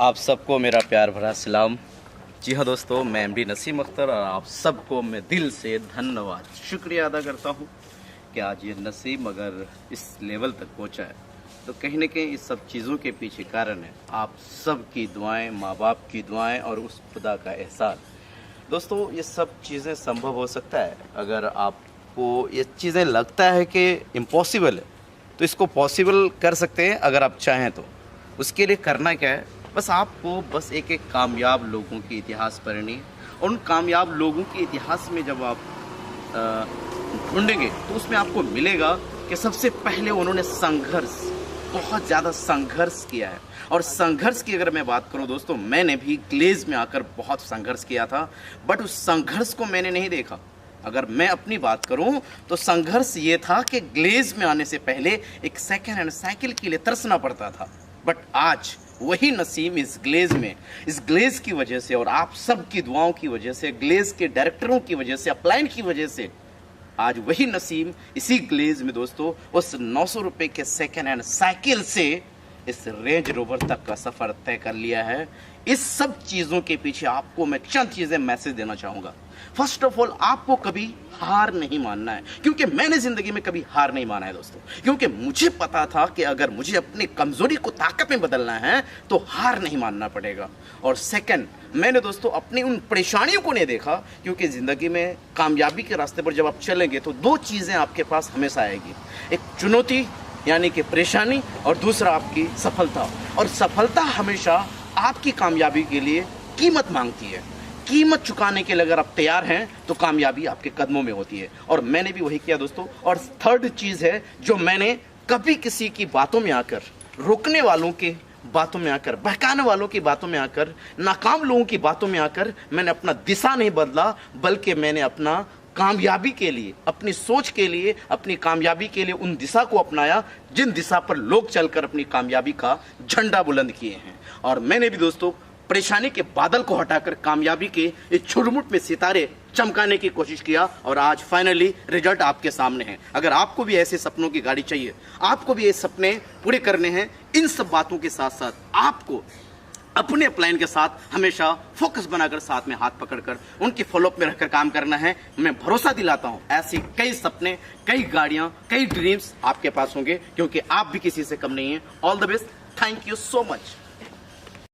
आप सबको मेरा प्यार भरा सलाम। जी हाँ दोस्तों, मैं एमडी नसीम अख्तर और आप सबको मैं दिल से धन्यवाद शुक्रिया अदा करता हूँ कि आज ये नसीम अगर इस लेवल तक पहुँचा है तो कहीं ना कहीं इस सब चीज़ों के पीछे कारण है आप सब की दुआएं, माँ बाप की दुआएं और उस खुदा का एहसान। दोस्तों ये सब चीज़ें संभव हो सकता है अगर आपको ये चीज़ें लगता है कि इम्पॉसिबल है तो इसको पॉसिबल कर सकते हैं अगर आप चाहें तो। उसके लिए करना क्या है, बस आपको बस एक एक कामयाब लोगों के इतिहास पढ़नी है। और उन कामयाब लोगों के इतिहास में जब आप ढूंढेंगे तो उसमें आपको मिलेगा कि सबसे पहले उन्होंने बहुत ज़्यादा संघर्ष किया है। और संघर्ष की अगर मैं बात करूं दोस्तों, मैंने भी ग्लेज में आकर बहुत संघर्ष किया था, बट उस संघर्ष को मैंने नहीं देखा। अगर मैं अपनी बात करूं तो संघर्ष ये था कि ग्लेज में आने से पहले एक सेकेंड हैंड साइकिल के लिए तरसना पड़ता था। बट आज वही नसीम इस ग्लेज की वजह से और आप सब की दुआओं की वजह से, ग्लेज के डायरेक्टरों की वजह से, अपलाइन की वजह से, आज वही नसीम इसी ग्लेज में दोस्तों उस 900 रुपए के सेकेंड हैंड साइकिल से इस रेंज रोवर तक का सफर तय कर लिया है। इस सब चीजों के पीछे आपको मैं चंद चीजें मैसेज देना चाहूंगा। फर्स्ट ऑफ ऑल, आपको कभी हार नहीं मानना है, क्योंकि मैंने जिंदगी में कभी हार नहीं माना है दोस्तों, क्योंकि मुझे पता था कि अगर मुझे अपनी कमजोरी को ताकत में बदलना है तो हार नहीं मानना पड़ेगा। और सेकंड, मैंने दोस्तों अपनी उन परेशानियों को नहीं देखा, क्योंकि जिंदगी में कामयाबी के रास्ते पर जब आप चलेंगे तो दो चीजें आपके पास हमेशा आएगी, एक चुनौती यानी कि परेशानी, और दूसरा आपकी सफलता। और सफलता हमेशा आपकी कामयाबी के लिए कीमत मांगती है। कीमत चुकाने के लिए अगर आप तैयार हैं तो कामयाबी आपके कदमों में होती है, और मैंने भी वही किया दोस्तों। और थर्ड चीज है जो मैंने कभी किसी की बातों में आकर, रोकने वालों के बातों में आकर, बहकाने वालों की बातों में आकर, नाकाम लोगों की बातों में आकर मैंने अपना दिशा नहीं बदला, बल्कि मैंने अपना कामयाबी के लिए, अपनी सोच के लिए, अपनी कामयाबी के लिए उन दिशा को अपनाया जिन दिशा पर लोग चलकर अपनी कामयाबी का झंडा बुलंद किए हैं। और मैंने भी दोस्तों परेशानी के बादल को हटाकर कामयाबी के इस छुरमुट में सितारे चमकाने की कोशिश किया, और आज फाइनली रिजल्ट आपके सामने है। अगर आपको भी ऐसे सपनों की गाड़ी चाहिए, आपको भी ये सपने पूरे करने हैं, इन सब बातों के साथ साथ आपको अपने अपलाइन के साथ हमेशा फोकस बनाकर, साथ में हाथ पकड़कर उनकी फॉलोअप में रहकर काम करना है। मैं भरोसा दिलाता हूं ऐसी कई सपने, कई गाड़ियां, कई ड्रीम्स आपके पास होंगे, क्योंकि आप भी किसी से कम नहीं है। All the best, thank you so much.